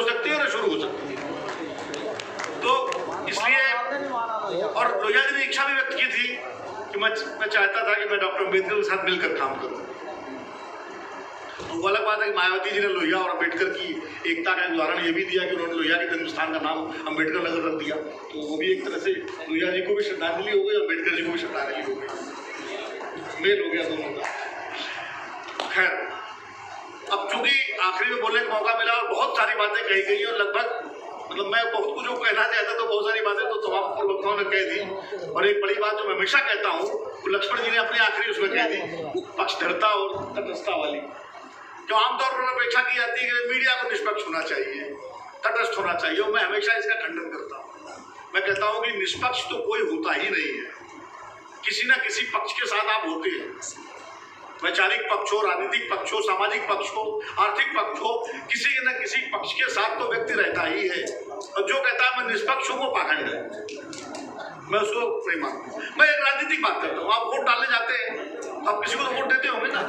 सकती है ना शुरू हो सकती है। तो इसलिए और लोहिया जी ने इच्छा भी व्यक्त की थी कि मैं चाहता था कि मैं डॉक्टर अम्बेडकर के साथ मिलकर काम करूं। वो अलग बात है कि मायावती जी ने लोहिया और अम्बेडकर की एकता का उदाहरण ये भी दिया कि उन्होंने लोहिया के जन्म स्थान का नाम अम्बेडकर नगर रख दिया, तो वो भी एक तरह से लोहिया जी को भी श्रद्धांजलि हो गई, अम्बेडकर जी को भी श्रद्धांजलि हो गई, मेल हो गया दोनों का। खैर, अब चूंकि आखिरी में बोलने का मौका मिला और बहुत सारी बातें कही गई और लगभग मतलब मैं बहुत कुछ जो कहना चाहता तो बहुत सारी बातें तो तमाम पूर्व वक्ताओं ने कह दी। और एक बड़ी बात जो मैं हमेशा कहता हूँ वो लक्ष्मण जी ने अपनी आखिरी उसमें कह दी, पक्षधरता और तटस्थता वाली, जो आमतौर पर अपेक्षा की जाती है कि मीडिया को निष्पक्ष होना चाहिए, तटस्थ होना चाहिए, और मैं हमेशा इसका खंडन करता हूँ। मैं कहता हूँ कि निष्पक्ष तो कोई होता ही नहीं है, किसी न किसी पक्ष के साथ आप होते हैं, वैचारिक पक्ष हो, राजनीतिक पक्ष हो, सामाजिक पक्ष हो, आर्थिक पक्ष हो, किसी न किसी पक्ष के साथ तो व्यक्ति रहता ही है। और जो कहता है मैं निष्पक्ष हूँ वो पाखंड है, मैं उसको नहीं मानता। मैं एक राजनीतिक बात करता हूँ, आप वोट डालने जाते हैं, आप किसी को तो वोट देते होंगे ना,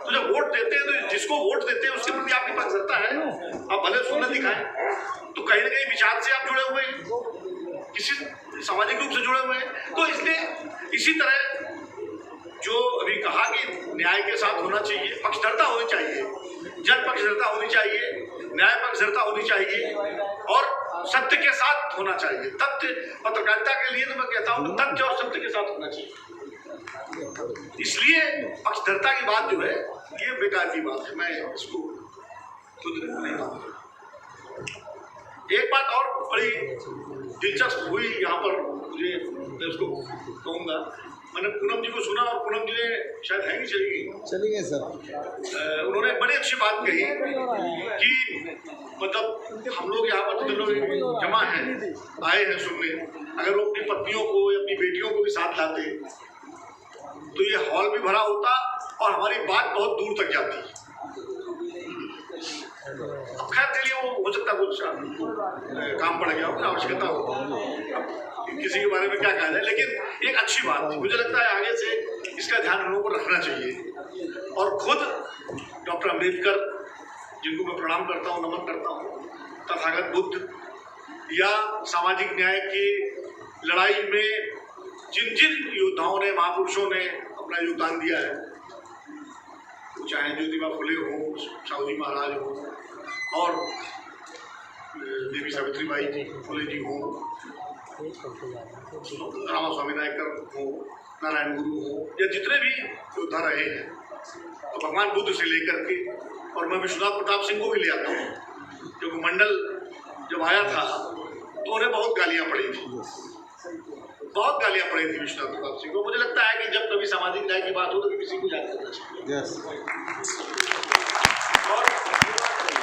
तो जब वोट देते हैं तो जिसको वोट देते हैं उसके प्रति आपकी पक्षधरता है, आप भले सुनने दिखाएं, तो कहीं ना कहीं विचार से आप जुड़े हुए हैं, किसी सामाजिक रूप से जुड़े हुए हैं। तो इसलिए इसी तरह जो अभी कहा कि न्याय के साथ होना चाहिए, पक्षधरता होनी चाहिए, जन पक्षधरता होनी चाहिए, न्याय पक्षधरता होनी चाहिए और सत्य के साथ होना चाहिए। तथ्य पत्रकारिता के लिए तो मैं कहता हूँ तथ्य और सत्य के साथ होना चाहिए। इसलिए पक्षधरता की बात जो है ये बेकार की बात है, मैं इसको खुद नहीं मानता। एक बात और बड़ी दिलचस्प हुई यहाँ पर, मुझे मैं उसको कहूँगा, मैंने पूनम जी को सुना और पूनम जी ने शायद है नहीं चली गई सर, उन्होंने बड़ी अच्छी बात कही कि मतलब हम लोग यहाँ पर जो लोग जमा हैं, आए हैं सुनने, अगर वो अपनी पत्नियों को या अपनी बेटियों को भी साथ लाते तो ये हॉल भी भरा होता और हमारी बात बहुत दूर तक जाती। अब खैर चलिए वो हो सकता कुछ काम पड़ गया हो, आवश्यकता हो, किसी के बारे में क्या कहा जाए, लेकिन एक अच्छी बात थी। मुझे लगता है आगे से इसका ध्यान हम लोगों को रखना चाहिए। और खुद डॉक्टर अम्बेडकर जिनको मैं प्रणाम करता हूँ, नमन करता हूँ, तथागत बुद्ध या सामाजिक न्याय की लड़ाई में जिन जिन योद्धाओं ने, महापुरुषों ने अपना योगदान दिया है, चाहे ज्योतिबा फुले हो, साहू महाराज हो और देवी सावित्री बाई फुले जी हो, रामा स्वामी नायकर हो, नारायण गुरु हो, या जितने भी योद्धा रहे हैं, तो भगवान बुद्ध से लेकर के, और मैं विश्वनाथ प्रताप सिंह को भी ले आता हूँ, क्योंकि मंडल जब आया था तो उन्हें बहुत गालियाँ पड़ी थी, बहुत गालियाँ पड़ी थी विश्वनाथ प्रताप सिंह को। मुझे लगता है कि जब कभी सामाजिक न्याय की बात हो तो किसी को याद करना चाहिए। और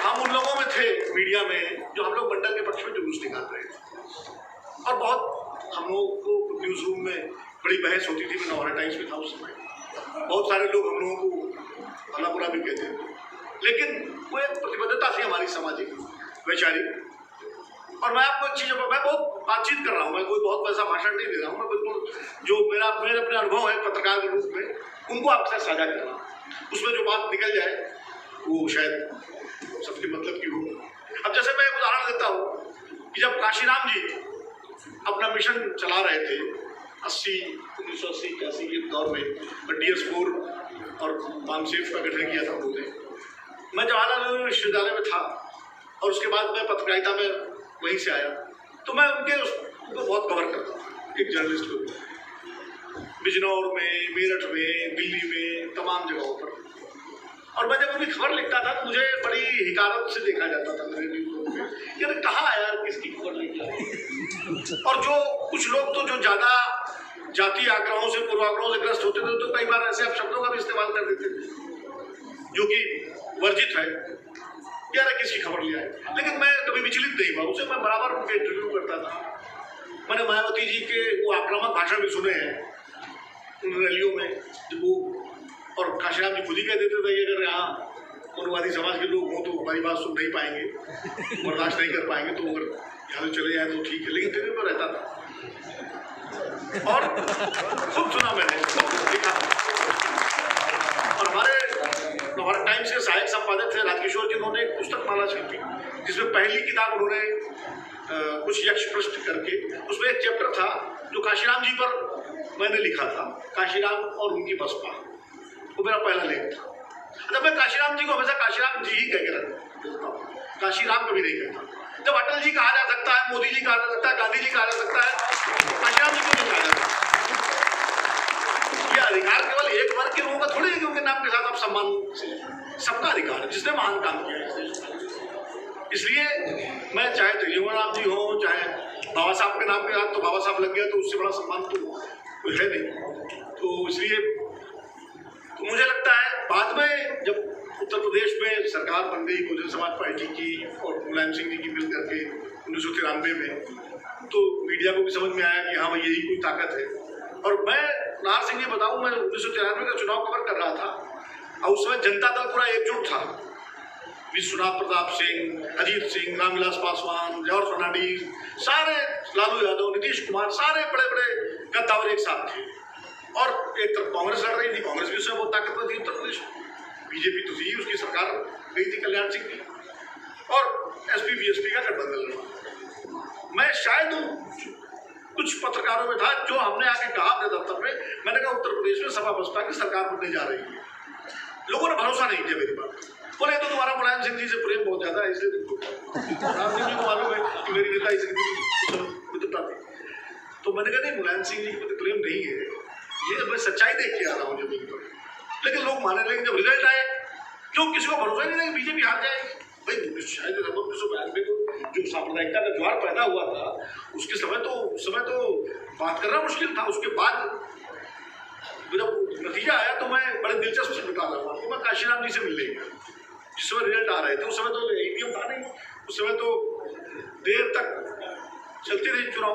हम उन लोगों में थे मीडिया में जो हम लोग मंडल के पक्ष में जुलूस निकाल रहे थे, और बहुत हम लोगों को न्यूज़ रूम में बड़ी बहस होती थी। मैं नवभारत टाइम्स में था उस समय, बहुत सारे लोग हम लोगों को भला बुरा भी कहते थे, लेकिन वो एक प्रतिबद्धता थी हमारी सामाजिक वैचारिक। और मैं आपको एक चीज़, मैं बहुत बातचीत कर रहा हूँ, मैं कोई बहुत पैसा भाषण नहीं दे रहा हूँ, मैं बिल्कुल जो मेरे अपने अनुभव है पत्रकार के रूप में उनको आपके साथ साझा कर रहा हूँ। उसमें जो बात निकल जाए वो शायद सबके मतलब की हो। अब जैसे मैं एक उदाहरण देता हूँ कि जब काशीराम जी अपना मिशन चला रहे थे 1980 के दौर में, DS4 और मानसेफ का गठन किया था उन्होंने, मैं जवाहरलाल नेहरू विश्वविद्यालय में था और उसके बाद मैं पत्रकारिता में वहीं से आया, तो मैं उनको बहुत कवर करता था एक जर्नलिस्ट को, बिजनौर में, मेरठ में, दिल्ली में, तमाम जगहों पर। और मैं जब उनकी खबर लिखता था तो मुझे बड़ी हिकारत से देखा जाता था मेरे न्यूज़ में, यार कहाँ यार किसकी खबर लिखी। और जो कुछ लोग तो जो ज़्यादा जातीय आग्रहों से, पूर्वाग्रहों से ग्रस्त होते थे, तो कई बार ऐसे शब्दों का भी इस्तेमाल कर देते थे जो कि वर्जित है, यार किसकी खबर लिया है। लेकिन मैं कभी विचलित नहीं हुआ, उसे मैं बराबर उनके इंटरव्यू करता था। मैंने मायावती जी के वो आक्रामक भाषण भी सुने हैं उन रैलियों में, जब वो, और काशीराम जी खुद ही कह देते थे अगर यहाँ मनुवादी समाज के लोग हों तो हमारी बात सुन नहीं पाएंगे, बर्दाश्त नहीं कर पाएंगे, तो अगर यहाँ से चले जाए तो ठीक है, लेकिन दिल्ली में रहता था और खूब सुना मैंने, खूब देखा। और हमारे टाइम्स के सहायक संपादक थे प्रहलाद किशोर जी, उन्होंने एक पुस्तक माला छापी जिसमें पहली किताब उन्होंने कुछ यक्ष प्रश्न करके, उसमें एक चैप्टर था जो काशीराम जी पर मैंने लिखा था, काशीराम और उनकी बसपा, वो मेरा पहला लेख था। जब मैं काशीराम जी को हमेशा काशीराम जी ही कह के रखता हूँ, काशीराम कभी नहीं कहता। जब अटल जी कहा जा सकता है, मोदी जी कहा जा सकता है, गांधी जी कहा जा सकता है, काशीराम जी को नहीं कहा जा सकता। यह अधिकार केवल एक वर्ग के लोगों का थोड़ी है कि उनके नाम के साथ आप सम्मान से, सबका अधिकार है जिसने महान काम किया है। इसलिए मैं चाहे जगजीवन राम जी हो, चाहे बाबा साहब के नाम के साथ तो बाबा साहब लग गया तो उससे बड़ा सम्मान तो कोई है नहीं। तो इसलिए तो मुझे लगता है बाद में जब उत्तर प्रदेश में सरकार बन गई बहुजन समाज पार्टी की और मुलायम सिंह जी की मिल करके 1993 में, तो मीडिया को भी समझ में आया कि हाँ भाई यही कोई ताकत है। और मैं नार सिंह जी बताऊँ, मैं 1993 का चुनाव कवर कर रहा था और उस समय जनता दल पूरा एकजुट था। विश्वनाथ प्रताप सिंह, अजीत सिंह, रामविलास पासवान, जॉर्ज फर्नांडीज, सारे, लालू यादव, नीतीश कुमार, सारे बड़े बड़े गद्दावर एक साथ थे। और एक तरफ कांग्रेस लड़ रही थी, कांग्रेस भी उसमें बहुत ताकतवर थी उत्तर प्रदेश में, बीजेपी तो थी, उसकी सरकार गई थी कल्याण सिंह की, और एसपी बीएसपी का गठबंधन लड़ा। मैं शायद कुछ पत्रकारों में था जो हमने आके कहा अपने दफ्तर में, मैंने कहा उत्तर प्रदेश में सपा बसपा की सरकार बनने जा रही है। लोगों ने भरोसा नहीं किया मेरी बात, बोले तो तुम्हारा मुलायम सिंह जी से प्रेम बहुत ज्यादा है इसलिए राम सिंह जी को मालूम है कि मेरी नेता इसलिए मित्रता थी। तो मैंने कहा नहीं, मुलायम सिंह जी के प्रति प्रेम नहीं है, ये मैं सच्चाई देख के आ रहा हूँ जमीन पर। लेकिन लोग माने, लेकिन जब रिजल्ट आए, क्यों किसी को भरोसा नहीं बीजेपी हार जाएगी। भाई शायद 1992 को जो सांप्रदायिकता का ज्वार पैदा हुआ था उसके उस समय तो बात करना मुश्किल था। उसके बाद जब नतीजा आया तो मैं बड़े दिलचस्प से बता रहा हूँ, मैं काशीराम जी से मिलने गया जिस समय रिजल्ट आ रहे थे। उस समय तो ईवीएम था नहीं, उस समय तो देर तक चलते रहे चुनाव।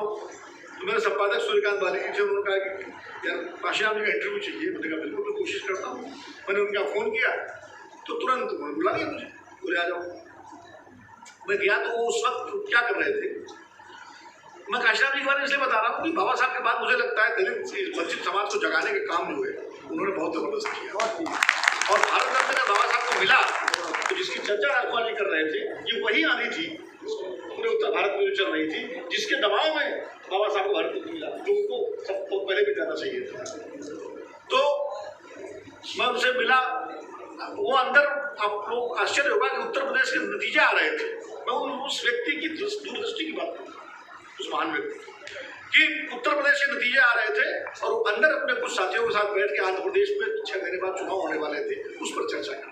तो मेरे संपादक सूर्यकांत बाली जी थे, उन्होंने कहा कि यार काशीराम जी का इंटरव्यू चाहिए। मैंने कहा बिल्कुल मैं कोशिश करता हूँ। मैंने उनका फ़ोन किया तो तुरंत उन्होंने बुला लिया मुझे, बोले आ जाओ। मैं गया तो वो उस वक्त क्या कर रहे थे, मैं काशीराम जी के बारे में इसलिए बता रहा हूँ कि बाबा साहब के बाद मुझे लगता है दलित वंचित समाज को जगाने का काम जो है उन्होंने बहुत जबरदस्त किया। और भारत रत्न जब बाबा साहब को मिला तो जिसकी चर्चा राजकुमार जी कर रहे थे, ये वही आंधी थी पूरे उत्तर भारत में चल रही थी जिसके दबाव में बाबा साहब को भारत रत्न मिला, जो उनको सबको पहले भी जाना चाहिए था। तो मैं उनसे मिला, वो अंदर आप लोग आश्चर्य होगा कि उत्तर प्रदेश के नतीजे आ रहे थे। मैं उस व्यक्ति की दूरदृष्टि की बात करता हूँ, उस महान व्यक्ति कि उत्तर प्रदेश के नतीजे आ रहे थे और अंदर अपने कुछ साथियों के साथ बैठ के आंध्र प्रदेश में 6 महीने बाद चुनाव होने वाले थे, उस पर चर्चा कर।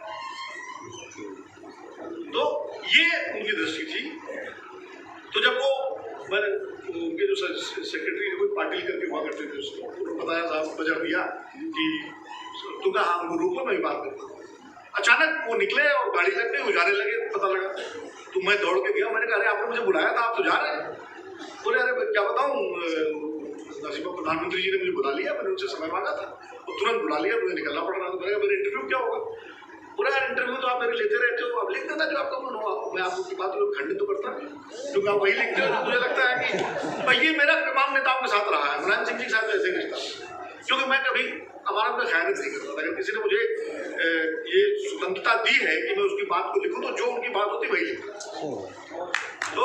तो ये उनकी दृष्टि थी। तो जब वो मैंने उनके जो सेक्रेटरी कोई पाटिल करके हुआ करते थे उसको उन्होंने बताया, साहब बजट दिया कि तो कहा हाँ उनको रोको, मैं बात करता हूँ। अचानक वो निकले और गाड़ी लग गई, वो जाने लगे, पता लगा तो मैं दौड़ के गया। मैंने कहा अरे आपने मुझे बुलाया था, आप तो जा रहे हैं। बोले अरे क्या बताऊँ, नसीबा प्रधानमंत्री जी ने मुझे बुला लिया, मैंने उनसे समय मांगा था, वो तुरंत बुला लिया, मुझे निकलना पड़ रहा था। मैंने कहा मेरा इंटरव्यू क्या होगा। बोला यार इंटरव्यू तो आप मेरे लेते रहते हो, अब लिख देना जो आपका मन हो। मैं आपकी बात को खंडित तो करता नहीं, क्योंकि आप वही लिखते हो। मुझे लगता है कि भाई ये मेरा तमाम नेताओं के साथ रहा है, मुलायम सिंह जी के साथ ऐसे रिश्ता, क्योंकि मैं कभी अमानत में खयानत नहीं करता था। अगर किसी ने मुझे ये स्वतंत्रता दी है कि मैं उसकी बात को लिखूँ तो जो उनकी बात होती वही लिखता। तो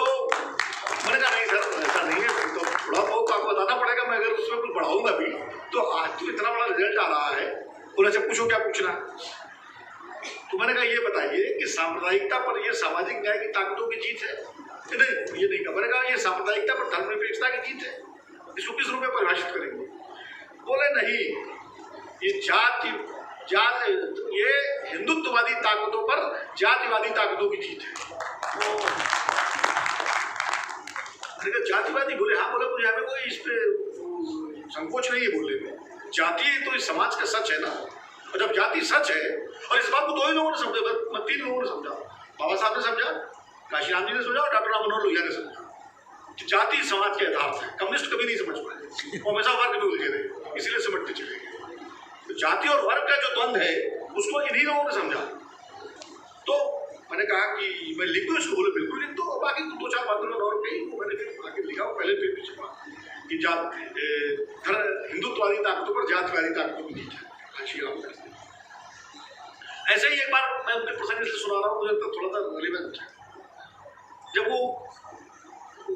मैंने कहा नहीं सर ऐसा नहीं है, तो थोड़ा बहुत आपको बताना पड़ेगा, मैं अगर उसमें कुछ बढ़ाऊंगा भी तो आज तो इतना बड़ा रिजल्ट आ रहा है। बोला अच्छा पूछो क्या पूछना। तो मैंने कहा ये बताइए कि सांप्रदायिकता पर ये सामाजिक न्याय की ताकतों की जीत है। नहीं ये नहीं कहा। मैंने कहा ये सांप्रदायिकता पर धर्मनिरपेक्षता की जीत है, इसको किस रूप में परिभाषित करेंगे। बोले नहीं ये हिंदुत्ववादी ताकतों पर जातिवादी ताकतों की जीत है। जातिवादी बोले हाँ। बोले मुझे हमें कोई इस पे संकोच नहीं है बोलने में, जाति तो इस समाज का सच है ना। और जब जाति सच है, और इस बात को 2 ही लोगों ने समझा, 3 लोगों ने समझा, बाबा साहब ने समझा, काशीराम जी ने समझा और डॉक्टर राम मनोहर लोहिया ने समझा कि जाति समाज के यथार्थ है। कम्युनिस्ट कभी नहीं समझ पाए, वो हमेशा वर्ग में उलझे रहे, इसीलिए सिमटते चले गए। तो जाति और वर्ग का जो द्वंद्व है उसको इन्हीं लोगों ने समझा। तो मैंने कहा कि मैं लिख दूँ इसको। बोले बिल्कुल लिख दो। और बाकी 2-4 बातों में और कही मैंने फिर आगे लिखा, पहले फिर भी छपा कि हिंदुत्ववादी ताकतों पर जातिवादी ताकतों की जीत है। ऐसे ही एक बार मैं उनके प्रसंग से सुना रहा हूँ, मुझे तो थोड़ा सा रिलेवेंट है। जब वो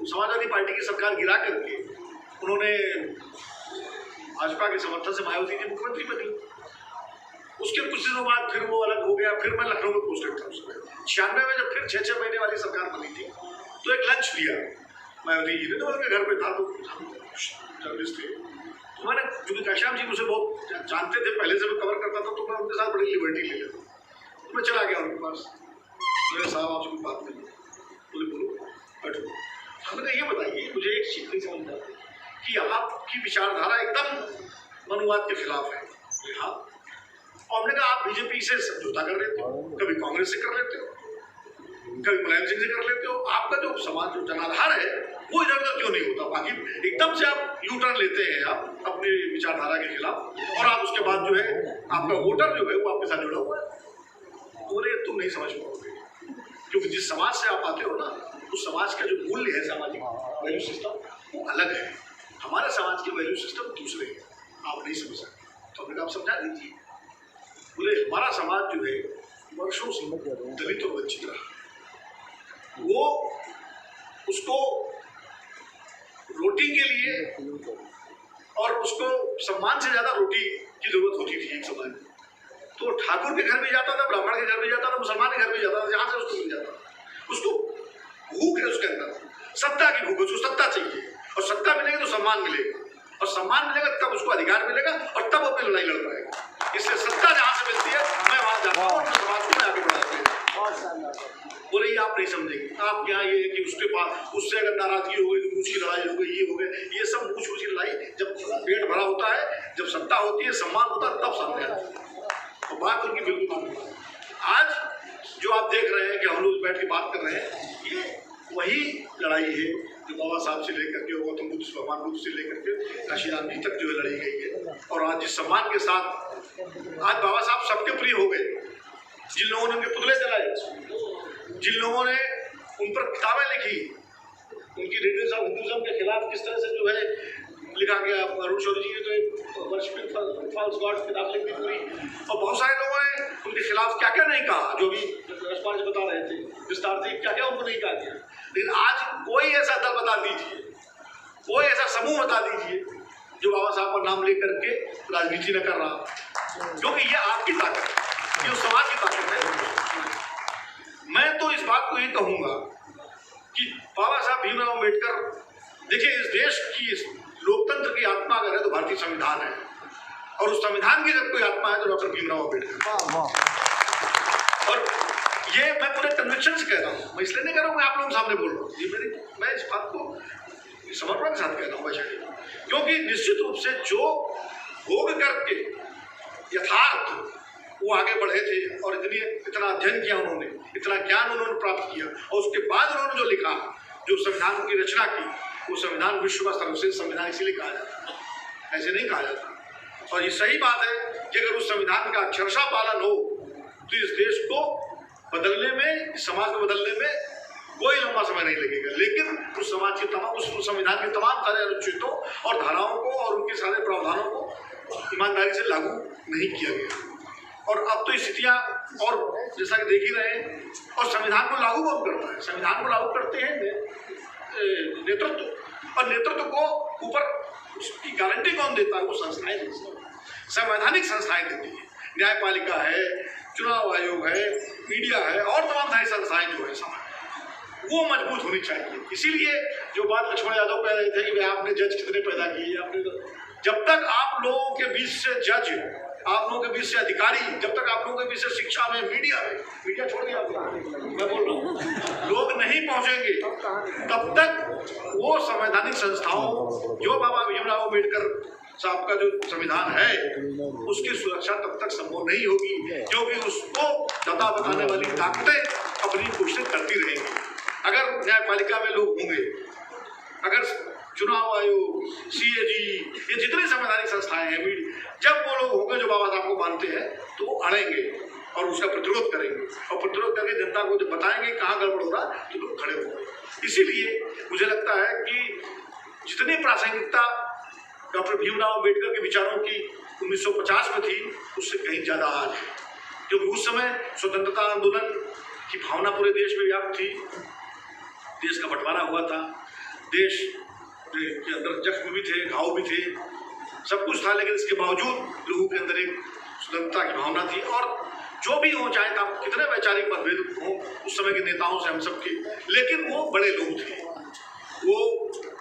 समाजवादी पार्टी की सरकार गिरा करके उन्होंने भाजपा के समर्थन से मायावती जी मुख्यमंत्री बनी, उसके कुछ दिनों बाद फिर वो अलग हो गया। फिर मैं लखनऊ में पोस्टेड था उसमें 96 में, जब फिर 6 महीने वाली सरकार बनी थी तो एक लंच दिया मायावती जी ने, तो उनके घर पे था, तो जर्नलिस्ट थे, तो मैंने, क्योंकि काश्याम जी मुझे बहुत जानते थे, पहले से मैं कवर करता था, तो मैं उनके साथ बड़ी लिबर्टी ले लेता, तो मैं चला गया उनके पास। मेरे साहब आपसे कुछ बात नहीं, बोले बोलो बैठो। हमने कहा ये बताइए, मुझे एक चीज नहीं समझ में आती कि आपकी विचारधारा एकदम मनुवाद के खिलाफ है। हाँ, और हमने कहा आप बीजेपी से समझौता कर लेते हो, कभी कांग्रेस से कर लेते हो, कभी मुलायम सिंह से कर लेते हो, आपका जो समाज जो जनाधार है वो इधर उधर क्यों नहीं होता? बाकी एकदम से आप यू टर्न लेते हैं आप अपनी विचारधारा के खिलाफ, और आप उसके बाद जो है आपका वोटर जो है वो आपके साथ जुड़ा हुआ है। बोले तुम नहीं समझ पाओगे, क्योंकि जिस समाज से आप आते हो ना, उस समाज का जो मूल्य है, सामाजिक वैल्यू सिस्टम वो अलग है। हमारे समाज के वैल्यू सिस्टम दूसरे हैं, आप नहीं समझ सकते। तो हमने कहा आप समझा दीजिए। बोले हमारा समाज जो है वर्षों से दलित और वंचित रहा, वो उसको रोटी के लिए और उसको सम्मान से ज्यादा रोटी की जरूरत होती थी एक समय में। तो ठाकुर के घर भी जाता था, ब्राह्मण के घर भी जाता था, मुसलमान के घर भी जाता था, जहां से उसको मिल जाता था। उसको भूख है उसके अंदर, सत्ता की भूख, उसको सत्ता चाहिए, और सत्ता मिलेगी तो सम्मान मिलेगा, और सम्मान मिलेगा तब उसको अधिकार मिलेगा, और तब वो अपनी लड़ाई लड़ पाएगा। इसलिए सत्ता जहां से मिलती है मैं वहां जाता हूँ और समाज को मैं आगे बढ़ाते हैं। बोले ये आप नहीं समझेंगे, आप यहाँ ये कि उसके पास उससे अगर नाराजगी हो गई तो मूछ की लड़ाई हो गई, ये हो गए, ये सब मूछ की लड़ाई जब पेट भरा होता है, जब सत्ता होती है, सम्मान होता है, तब सामने आता है। तो बात उनकी बिल्कुल नहीं। आज जो आप देख रहे हैं कि हम लोग बैठ के बात कर रहे हैं, ये वही लड़ाई है जो बाबा साहब से लेकर के गौतम बुद्ध भगवान बुद्ध से लेकर के काशीराम जी तक जो है लड़ी गई है। और आज जिस सम्मान के साथ आज बाबा साहब सबके प्रिय हो गए, जिन लोगों ने उनके पुतले जलाए, जिन लोगों ने उन पर किताबें लिखी, उनकी रेडियस ऑफ हिंदुइज्म के खिलाफ किस तरह से जो है लिखा गया। अरुण शौरी जी ने तो एक वर्शिपिंग फॉल्स गॉड किताब लिख दी पूरी, और बहुत सारे लोगों ने उनके खिलाफ क्या क्या नहीं कहा, जो भी रसपाल जी बता रहे थे विस्तार से क्या क्या उनको नहीं कहा गया। लेकिन आज कोई ऐसा दल बता दीजिए, कोई ऐसा समूह बता दीजिए जो बाबा साहब का नाम लेकर के राजनीति न कर रहा, क्योंकि ये आपकी ताकत है, ये समाज की ताकत है। मैं तो इस बात को ये कहूंगा कि बाबा साहब भीमराव अम्बेडकर, देखिए इस देश की लोकतंत्र की आत्मा अगर है तो भारतीय संविधान है, और उस संविधान की अगर कोई आत्मा है तो डॉक्टर भीमराव अम्बेडकर। और ये मैं पूरे कन्विक्शन से कह रहा हूँ, मैं इसलिए नहीं कह रहा हूँ, मैं आप लोगों के सामने बोल रहा हूँ, ये मैं इस बात को समर्पण के साथ कह रहा हूँ वैसे, क्योंकि निश्चित रूप से जो भोग करके यथार्थ वो आगे बढ़े थे और इतना अध्ययन किया उन्होंने, इतना ज्ञान उन्होंने प्राप्त किया, और उसके बाद उन्होंने जो लिखा, जो संविधान की रचना की, वो संविधान विश्व का सर्वश्रेष्ठ संविधान इसीलिए कहा जाता है, ऐसे नहीं कहा जाता। और ये सही बात है कि अगर उस संविधान का अक्षरशः पालन हो तो इस देश को बदलने में, इस समाज को बदलने में कोई लंबा समय नहीं लगेगा। लेकिन उस समाज के तमाम, उस संविधान के तमाम सारे अनुच्छेदों और धाराओं को और उनके सारे प्रावधानों को ईमानदारी से लागू नहीं किया गया, और अब तो स्थितियां और जैसा कि देख ही रहे हैं। और संविधान को लागू कौन करता है? संविधान को लागू करते हैं नेतृत्व, और नेतृत्व को ऊपर उसकी गारंटी कौन देता है? वो संस्थाएं देती हैं, संवैधानिक संस्थाएं देती हैं। न्यायपालिका है, चुनाव आयोग है, मीडिया है, और तमाम सारी संस्थाएं जो है समाज, वो मजबूत होनी चाहिए। इसीलिए जो बात लक्ष्मण यादव कह रहे थे कि आपने जज कितने पैदा किए, आपने, जब तक आप लोगों के बीच से जज, आप लोगों के बीच से अधिकारी, जब तक आप लोगों के बीच से शिक्षा में, मीडिया छोड़ दिया मैं बोल रहा हूँ, लोग नहीं पहुंचेंगे, तब तक वो संवैधानिक संस्थाओं, जो बाबा भीमराव अम्बेडकर साहब का जो संविधान है, उसकी सुरक्षा तब तक संभव नहीं होगी, क्योंकि उसको दता बताने वाली ताकतें अपनी कोशिश करती रहेंगी। अगर न्यायपालिका में लोग होंगे, अगर चुनाव आयोग, CAG, ये जितने संवैधानिक संस्थाएं हैं, जब वो लोग होंगे जो बाबा साहब को मानते हैं, तो वो अड़ेंगे और उसका प्रतिरोध करेंगे, और प्रतिरोध करके जनता को जब बताएंगे कहाँ गड़बड़ हो रहा, तो लोग खड़े होंगे। इसीलिए मुझे लगता है कि जितनी प्रासंगिकता डॉक्टर भीमराव अम्बेडकर के विचारों की 1950 में थी, उससे कहीं ज़्यादा आज है, क्योंकि उस समय स्वतंत्रता आंदोलन की भावना पूरे देश में व्याप्त थी, देश का बंटवारा हुआ था, देश के अंदर जख्म भी थे, घाव भी थे, सब कुछ था, लेकिन इसके बावजूद लोगों के अंदर एक स्वतंत्रता की भावना थी। और जो भी हो, चाहे तब कितने वैचारिक मतभेद हों उस समय के नेताओं से हम सबके, लेकिन वो बड़े लोग थे, वो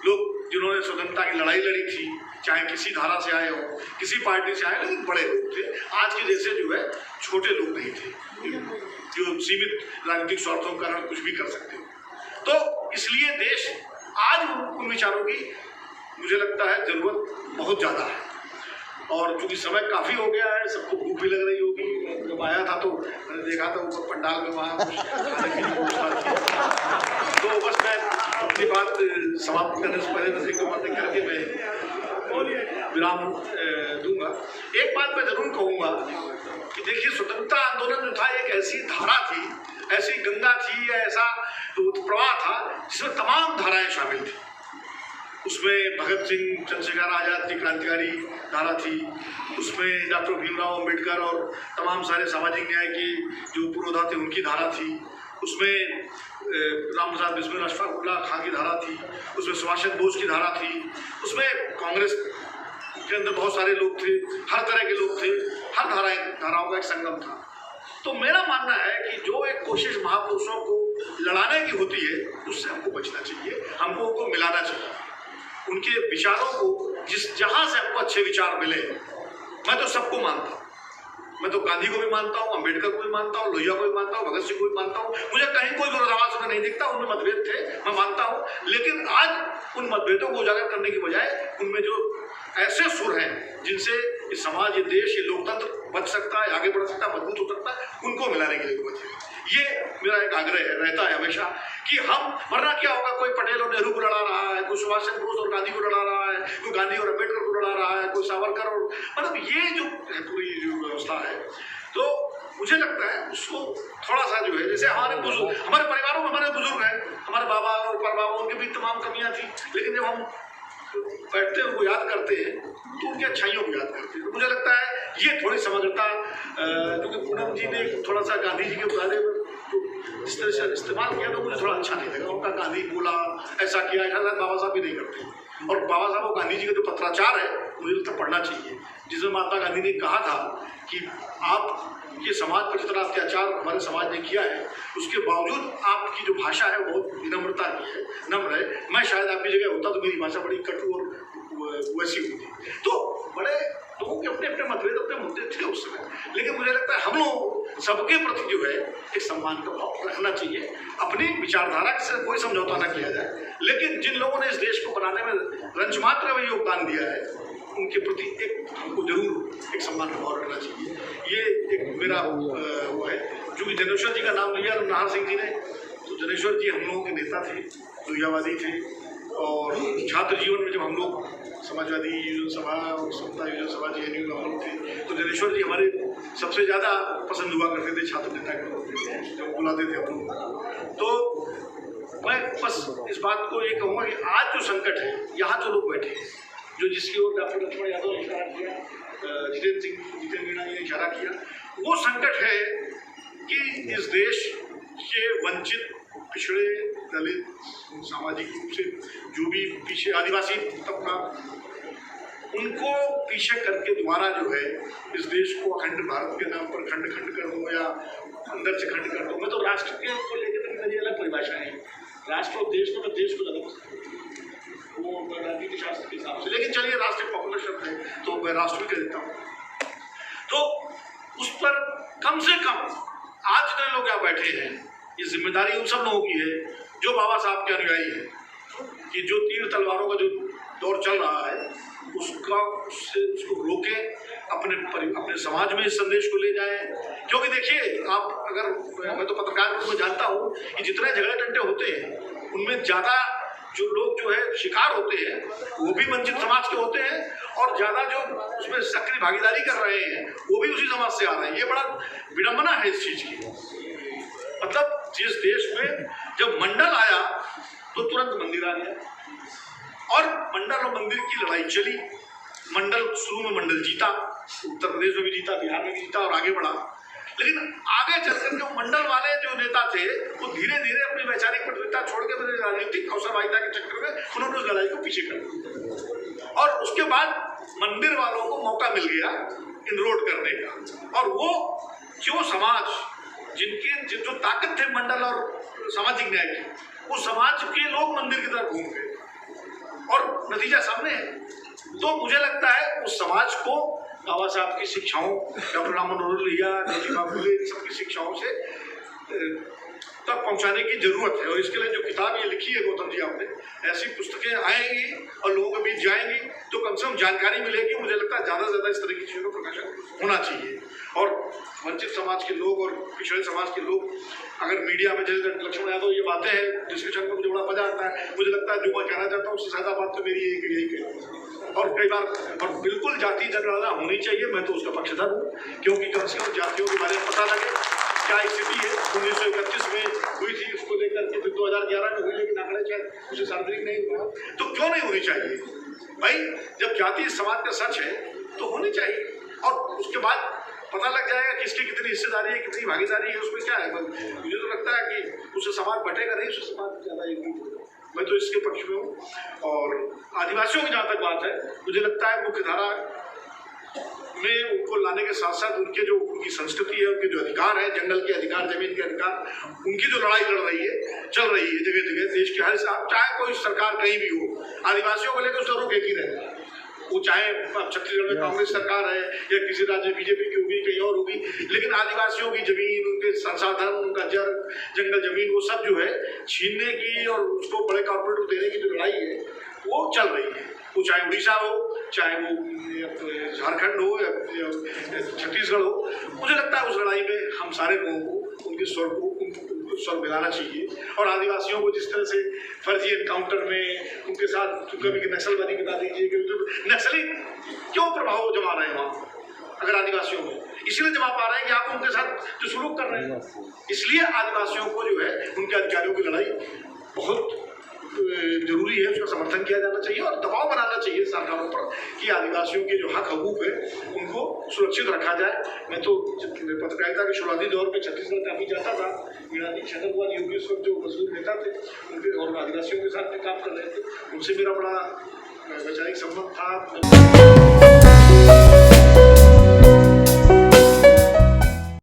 लोग जिन्होंने स्वतंत्रता की लड़ाई लड़ी थी, चाहे किसी धारा से आए हो, किसी पार्टी से आए, लेकिन बड़े लोग थे। आज के जैसे जो है छोटे लोग नहीं थे जो सीमित राजनीतिक स्वार्थों के कारण कुछ भी कर सकते हो। तो इसलिए देश आज उन विचारों की मुझे लगता है जरूरत बहुत ज़्यादा है। और चूंकि समय काफ़ी हो गया है, सबको भूख भी लग रही होगी। जब आया था तो मैंने देखा था ऊपर पंडाल में वहाँ कुछ खाने की व्यवस्था थी। तो बस मैं अपनी बात समाप्त करने से पहले एक दो बातें करके मैं विराम दूंगा। एक बात मैं जरूर कहूँगा कि देखिए, स्वतंत्रता आंदोलन जो था एक ऐसी धारा थी, ऐसी गंगा थी, ऐसा प्रवाह था जिसमें तमाम धाराएं शामिल थी। उसमें भगत सिंह, चंद्रशेखर आजाद की क्रांतिकारी धारा थी, उसमें डॉक्टर भीमराव अम्बेडकर और तमाम सारे सामाजिक न्याय के जो पुरोधा थे उनकी धारा थी, उसमें राम प्रसाद बिस्मिल, अशफाक उल्लाह खां की धारा थी, उसमें सुभाष चंद्र बोस की धारा थी, उसमें कांग्रेस के अंदर बहुत सारे लोग थे, हर तरह के लोग थे, हर धाराओं का एक संगम था। तो मेरा मानना है कि जो एक कोशिश महापुरुषों को लड़ाने की होती है उससे हमको बचना चाहिए, हमको उनको मिलाना चाहिए, उनके विचारों को जहाँ से हमको अच्छे विचार मिले। मैं तो सबको मानता हूँ, मैं तो गांधी को भी मानता हूँ, अम्बेडकर को भी मानता हूँ, लोहिया को भी मानता हूँ, भगत सिंह को भी मानता हूँ। मुझे कहीं कोई विरोधाभास में नहीं दिखता, उनमें मतभेद थे, मैं मानता हूँ। लेकिन आज उन मतभेदों को उजागर करने की बजाय उनमें जो ऐसे सुर हैं जिनसे ये समाज, ये देश, ये लोकतंत्र बच सकता है, आगे बढ़ सकता है, मजबूत हो सकता है, उनको मिलाने के लिए बचे। ये मेरा एक आग्रह है, रहता है हमेशा कि हम, वरना क्या होगा, कोई पटेल और नेहरू को लड़ा रहा है, कोई सुभाष चंद्र बोस और गांधी को लड़ा रहा है, कोई गांधी और अम्बेडकर को लड़ा रहा है, कोई सावरकर और, मतलब ये जो पूरी जो व्यवस्था है, तो मुझे लगता है उसको थोड़ा सा जो है, जैसे हमारे बुजुर्ग, हमारे परिवारों में हमारे बुजुर्ग हैं, हमारे बाबा और परबाबा, उनके भी तमाम कमियाँ थी, लेकिन जब हम बैठते हैं उनको याद करते हैं तो उनकी अच्छाइयों को याद करते हैं। तो मुझे लगता है ये थोड़ी समग्रता, क्योंकि पूनम जी ने थोड़ा सा गांधी जी के बारे में जिस तरह से इस्तेमाल किया तो मुझे थोड़ा अच्छा नहीं लगा। उनका गांधी बोला, ऐसा किया, ऐसा बाबा साहब भी नहीं करते। और बाबा साहब और गांधी जी का जो पत्राचार है मुझे लगता है पढ़ना चाहिए, जिसमें महात्मा गांधी ने कहा था कि आप ये समाज पर जितना अत्याचार हमारे समाज ने किया है, उसके बावजूद आपकी जो भाषा है बहुत विनम्रता की है, नम्र है। मैं शायद आपकी जगह होता तो मेरी भाषा बड़ी कटु और वैसी होती। तो बड़े लोगों के अपने अपने मतभेद, अपने मुद्दे थे उस समय, लेकिन मुझे लगता है हम लोग सबके प्रति जो है एक सम्मान का भाव रखना चाहिए। अपनी विचारधारा से कोई समझौता न किया जाए, लेकिन जिन लोगों ने इस देश को बनाने में रंजमात्र में योगदान दिया है उनके प्रति एक हमको जरूर एक सम्मान का भाव रखना चाहिए। ये एक मेरा वो है। क्योंकि जनेश्वर जी का नाम लिया नाहर सिंह जी ने, तो जनेश्वर जी हम लोगों के नेता थे, लोहियावादी थे, और छात्र जीवन में जब हम लोग समाजवादी युवजन सभा और समता युवजन सभा JNU में हम लोग थे, तो जनेश्वर जी हमारे सबसे ज़्यादा पसंद हुआ करते थे छात्र नेता के रूप में, जब बुलाते थे हम लोग। तो मैं बस इस बात को ये कहूँगा कि आज जो संकट है, यहाँ जो लोग बैठे हैं, जो जिसकी ओर डॉक्टर लक्ष्मण यादव ने इशारा किया, जितेंद्र मीणा ने इशारा किया, वो संकट है कि इस देश के वंचित, पिछड़े, दलित, सामाजिक रूप से जो भी पीछे आदिवासी तबका, उनको पीछे करके दोबारा जो है इस देश को अखंड भारत के नाम पर खंड खंड कर दो या अंदर से खंड कर दो। मैं तो राष्ट्र के को लेकर मेरी अलग परिभाषा है, राष्ट्र और देश में देश को ज़्यादा वो राजनीति शास्त्र के हिसाब से, लेकिन चलिए राष्ट्र एक पॉपुलर शब्द है तो मैं राष्ट्र भी कह देता हूँ। तो उस पर कम से कम आज जितने लोग यहाँ बैठे हैं, ये जिम्मेदारी उन सब लोगों की है जो बाबा साहब के अनुयायी है, कि जो तीर तलवारों का जो दौर चल रहा है उसको रोके, अपने समाज में इस संदेश को ले जाए। क्योंकि देखिए, आप अगर, मैं तो पत्रकार को जानता हूँ कि जितने झगड़े टंटे होते हैं उनमें ज़्यादा जो लोग जो है शिकार होते हैं वो भी वंचित समाज के होते हैं, और ज़्यादा जो उसमें सक्रिय भागीदारी कर रहे हैं वो भी उसी समाज से आ रहे हैं। ये बड़ा विडंबना है इस चीज़ की। मतलब जिस देश में जब मंडल आया तो तुरंत मंदिर आ गया, और मंडल और मंदिर की लड़ाई चली। मंडल शुरू में मंडल जीता, उत्तर प्रदेश में भी जीता, बिहार में भी जीता और आगे बढ़ा। लेकिन आगे चलकर जो मंडल वाले जो नेता थे वो धीरे धीरे अपनी वैचारिक पटरिता छोड़ के अपनी राजनीतिक अवसरवादिता के चक्कर में उन्होंने उस लड़ाई को पीछे कर दिया और उसके बाद मंदिर वालों को मौका मिल गया इनरोड करने का। और वो जो समाज जिनकी जो ताकत थे मंडल और सामाजिक न्याय की, वो समाज के लोग मंदिर की तरफ घूम गए और नतीजा सामने है। तो मुझे लगता है उस समाज को बाबा साहब की शिक्षाओं, डॉक्टर राम मनोहर लोहिया, ज्योतिबा फुले, सबकी शिक्षाओं से तक पहुंचाने की जरूरत है। और इसके लिए जो किताब ये लिखी है गौतम जी आपने, ऐसी पुस्तकें आएंगी और लोगों के बीच जाएंगी तो कम से कम जानकारी मिलेगी। मुझे लगता है ज़्यादा से ज़्यादा इस तरह की चीज़ों का प्रकाशन होना चाहिए। और वंचित समाज के लोग और पिछड़े समाज के लोग अगर मीडिया में जैसे लक्ष्मण यादव ये बातें हैं डिस्कशन में मुझे बड़ा मजा आता है। मुझे लगता है जो मैं कहना चाहता हूँ उससे ज़्यादा बात तो मेरी यही कही और कई बार और बिल्कुल जाति जनगणना होनी चाहिए। मैं तो उसका पक्षधर हूँ क्योंकि कम से कम जातियों के बारे में पता लगे क्या स्थिति है। 1931 में हुई थी, उसको लेकर के फिर 2011 में हुई, लेकिन आंकड़े शायद उसे सार्वजनिक नहीं हुआ। तो क्यों नहीं होनी चाहिए भाई? जब जाति समाज का सच है तो होनी चाहिए और उसके बाद पता लग जाएगा कि इसकी कितनी हिस्सेदारी है, कितनी भागीदारी है, उसमें क्या है। मुझे तो लगता है कि उससे समाज बटेगा नहीं, उससे समाज ज़्यादा एकजुट होगा। मैं तो इसके पक्ष में हूँ। और आदिवासियों की जहाँ तक बात है, मुझे लगता है मुख्य धारा में उनको लाने के साथ साथ उनकी संस्कृति है, उनके जो अधिकार है, जंगल के अधिकार, जमीन के अधिकार, उनकी जो लड़ाई लड़ रही है, चल रही है जगह जगह देश के हर हिसाब, चाहे कोई सरकार कहीं भी हो, आदिवासियों को लेकर उसका रुख एक ही रहेगा। वो चाहे छत्तीसगढ़ में कांग्रेस सरकार है या किसी राज्य बीजेपी की होगी, कहीं और होगी, लेकिन आदिवासियों की जमीन, उनके संसाधन, उनका जंगल जमीन, वो सब जो है छीनने की और उसको बड़े कॉर्पोरेट को देने की जो लड़ाई है वो चल रही है। वो चाहे उड़ीसा हो, चाहे वो झारखंड हो या छत्तीसगढ़ हो, मुझे लगता है उस लड़ाई में हम सारे लोगों को उनके स्वर को स्वर मिलाना चाहिए। और आदिवासियों को जिस तरह से फर्जी एनकाउंटर में उनके साथ कभी नक्सलवादी बता दीजिए कि नक्सली क्यों प्रभाव जमा रहे हैं वहाँ अगर आदिवासियों को, इसलिए जमा पा रहे हैं कि आप उनके साथ जो सुलूक कर रहे हैं, इसलिए आदिवासियों को जो है उनके अधिकारियों की लड़ाई बहुत जरूरी है, उसका समर्थन किया जाना चाहिए और दबाव बनाना चाहिए सरकारों पर कि आदिवासियों के जो हक हकूक है उनको सुरक्षित रखा जाए। मैं तो पत्रकारिता के शुरुआती दौर में छत्तीसगढ़ काफ़ी जाता था, मेरा चैनल हुआ योगी उस वक्त जो मजदूर नेता थे उनके और आदिवासियों के साथ भी काम कर रहे थे, उनसे मेरा बड़ा वैचारिक संबंध था।